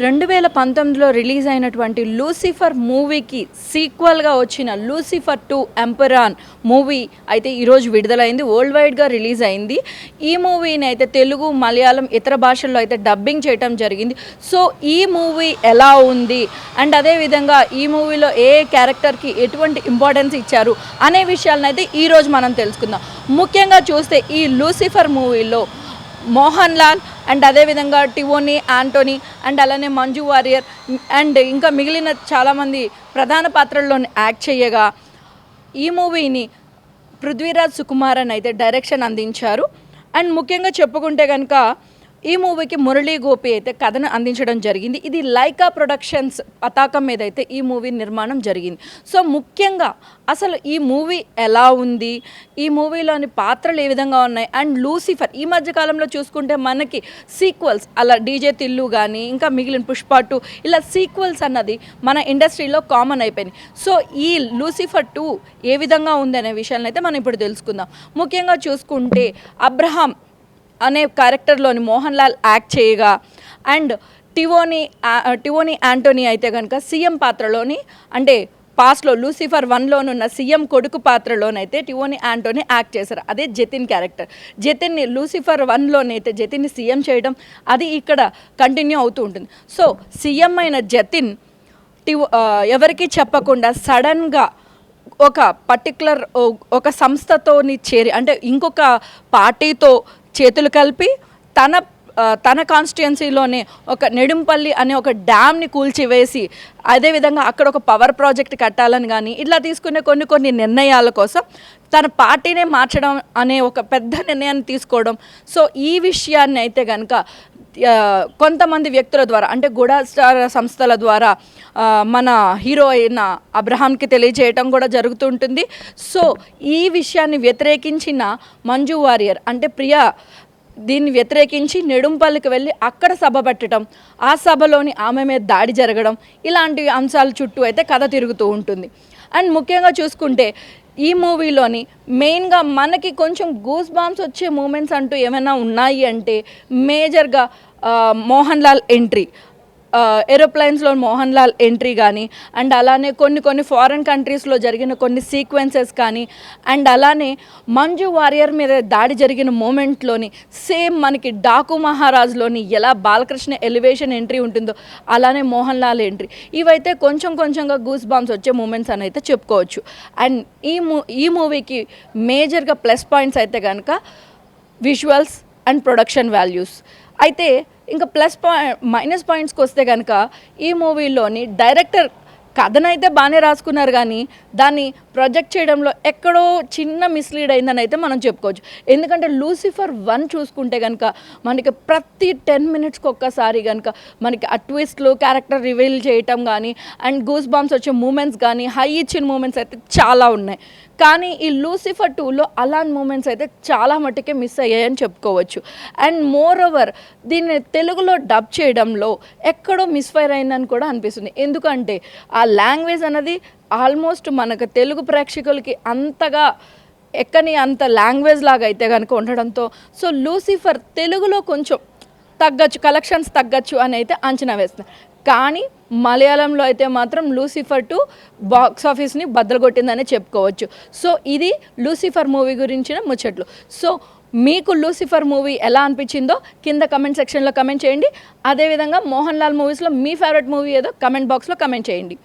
2019లో release అయినటువంటి Lucifer మూవీకి సీక్వెల్గా వచ్చిన లూసిఫర్ 2 ఎంపరాన్ మూవీ అయితే ఈరోజు విడుదలైంది. వరల్డ్ వైడ్గా రిలీజ్ అయింది. ఈ మూవీని అయితే తెలుగు, మలయాళం, ఇతర భాషల్లో అయితే డబ్బింగ్ చేయటం జరిగింది. సో ఈ మూవీ ఎలా ఉంది అండ్ అదేవిధంగా ఈ మూవీలో ఏ క్యారెక్టర్కి ఎటువంటి ఇంపార్టెన్స్ ఇచ్చారు అనే విషయాలను అయితే ఈరోజు మనం తెలుసుకుందాం. ముఖ్యంగా చూస్తే ఈ లూసిఫర్ మూవీలో మోహన్ లాల్ అండ్ అదేవిధంగా టివోనీ ఆంటోనీ అండ్ అలానే మంజు వారియర్ అండ్ ఇంకా మిగిలిన చాలామంది ప్రధాన పాత్రల్లో యాక్ట్ చేయగా ఈ మూవీని పృథ్వీరాజ్ సుకుమారన్ అయితే డైరెక్షన్ అందించారు. అండ్ ముఖ్యంగా చెప్పుకుంటే కనుక ఈ మూవీకి మురళీ గోపి అయితే కథను అందించడం జరిగింది. ఇది లైకా ప్రొడక్షన్స్ పతాకం మీద అయితే ఈ మూవీ నిర్మాణం జరిగింది. సో ముఖ్యంగా అసలు ఈ మూవీ ఎలా ఉంది, ఈ మూవీలోని పాత్రలు ఏ విధంగా ఉన్నాయి అండ్ లూసిఫర్ ఈ మధ్యకాలంలో చూసుకుంటే మనకి సీక్వెల్స్ అలా డీజే తిల్లు కానీ ఇంకా మిగిలిన పుష్ప 2 ఇలా సీక్వెల్స్ అన్నది మన ఇండస్ట్రీలో కామన్ అయిపోయింది. సో ఈ లూసిఫర్ 2 ఏ విధంగా ఉంది అనే విషయాన్ని అయితే మనం ఇప్పుడు తెలుసుకుందాం. ముఖ్యంగా చూసుకుంటే అబ్రహాం అనే క్యారెక్టర్లోని మోహన్ లాల్ యాక్ట్ చేయగా అండ్ టివోనీ ఆంటోనీ అయితే కనుక సీఎం పాత్రలోని అంటే పాస్ట్లో లూసిఫర్ 1లోనున్న సీఎం కొడుకు పాత్రలోనైతే టివోనీ ఆంటోనీ యాక్ట్ చేశారు. అదే జతిన్ క్యారెక్టర్. జతిన్ని లూసిఫర్ 1లోనైతే జతిన్ని సీఎం చేయడం అది ఇక్కడ కంటిన్యూ అవుతూ ఉంటుంది. సో సీఎం అయిన జతిన్ ఎవరికి చెప్పకుండా సడన్గా ఒక పర్టికులర్ ఒక సంస్థతోని చేరి అంటే ఇంకొక పార్టీతో చేతులు కలిపి తన కాన్స్టిట్యుయెన్సీలోనే ఒక నెడుంపల్లి అనే ఒక డ్యామ్ని కూల్చివేసి అదేవిధంగా అక్కడ ఒక పవర్ ప్రాజెక్ట్ కట్టాలని కానీ ఇట్లా తీసుకునే కొన్ని నిర్ణయాల కోసం తన పార్టీనే మార్చడం అనే ఒక పెద్ద నిర్ణయాన్ని తీసుకోవడం. సో ఈ విషయాన్ని అయితే కనుక కొంతమంది వ్యక్తుల ద్వారా అంటే గుడా స్టార్ సంస్థల ద్వారా మన హీరో అయిన అబ్రహాంకి తెలియజేయటం కూడా జరుగుతుంటుంది. సో ఈ విషయాన్ని వ్యతిరేకించిన మంజు వారియర్ అంటే ప్రియా దీన్ని వ్యతిరేకించి నెడుంపల్లికి వెళ్ళి అక్కడ సభ పెట్టడం, ఆ సభలోని ఆమె మీద దాడి జరగడం ఇలాంటి అంశాల చుట్టూ అయితే కథ తిరుగుతూ ఉంటుంది. అండ్ ముఖ్యంగా చూసుకుంటే ఈ మూవీలోని మెయిన్గా మనకి కొంచెం గూస్ బాంబ్స్ వచ్చే మూమెంట్స్ అంటూ ఏమైనా ఉన్నాయి అంటే మేజర్గా మోహన్ లాల్ ఎంట్రీ, ఏరోప్లైన్స్లో మోహన్ లాల్ ఎంట్రీ కానీ అండ్ అలానే కొన్ని ఫారెన్ కంట్రీస్లో జరిగిన కొన్ని సీక్వెన్సెస్ కానీ అండ్ అలానే మంజు వారియర్ మీద దాడి జరిగిన మూమెంట్లోని సేమ్ మనకి డాకు మహారాజ్లోని ఎలా బాలకృష్ణ ఎలివేషన్ ఎంట్రీ ఉంటుందో అలానే మోహన్ లాల్ ఎంట్రీ ఇవైతే కొంచెంగా గూస్ బాంబ్స్ వచ్చే మూమెంట్స్ అని అయితే చెప్పుకోవచ్చు. అండ్ ఈ మూవీకి మేజర్గా ప్లస్ పాయింట్స్ అయితే కనుక విజువల్స్ అండ్ ప్రొడక్షన్ వాల్యూస్. అయితే ఇంకా మైనస్ పాయింట్స్కి వస్తే కనుక ఈ మూవీలోని డైరెక్టర్ కథనైతే బాగానే రాసుకున్నారు కానీ దాన్ని ప్రొజెక్ట్ చేయడంలో ఎక్కడో చిన్న మిస్లీడ్ అయిందని అయితే మనం చెప్పుకోవచ్చు. ఎందుకంటే లూసిఫర్ 1 చూసుకుంటే కనుక మనకి ప్రతి 10 మినిట్స్కి ఒక్కసారి కనుక మనకి ఆ ట్విస్ట్లు క్యారెక్టర్ రివీల్ చేయటం కానీ అండ్ గూస్ బాంబ్స్ వచ్చే మూమెంట్స్ కానీ హై ఇచ్చిన మూమెంట్స్ అయితే చాలా ఉన్నాయి. కానీ ఈ లూసిఫర్ 2లో అలాంటి మూమెంట్స్ అయితే చాలా మట్టుకే మిస్ అయ్యాయని చెప్పుకోవచ్చు. అండ్ మోర్ ఓవర్ దీన్ని తెలుగులో డబ్ చేయడంలో ఎక్కడో మిస్ఫైర్ అయిందని కూడా అనిపిస్తుంది. ఎందుకంటే ఆ లాంగ్వేజ్ అన్నది ఆల్మోస్ట్ మనకు తెలుగు ప్రేక్షకులకి అంతగా ఎక్కని అంత లాంగ్వేజ్ లాగా అయితే కనుక ఉండడంతో సో లూసిఫర్ తెలుగులో కొంచెం తగ్గచ్చు, కలెక్షన్స్ తగ్గచ్చు అని అయితే అంచనా వేస్తుంది. కానీ మలయాళంలో అయితే మాత్రం లూసిఫర్ 2 బాక్స్ ఆఫీస్ని బద్దలుగొట్టిందనే చెప్పుకోవచ్చు. సో ఇది లూసిఫర్ మూవీ గురించిన ముచ్చట్లు. సో మీకు లూసిఫర్ మూవీ ఎలా అనిపించిందో కింద కమెంట్ సెక్షన్లో కమెంట్ చేయండి. అదేవిధంగా మోహన్ లాల్ మూవీస్లో మీ ఫేవరెట్ మూవీ ఏదో కమెంట్ బాక్స్లో కమెంట్ చేయండి.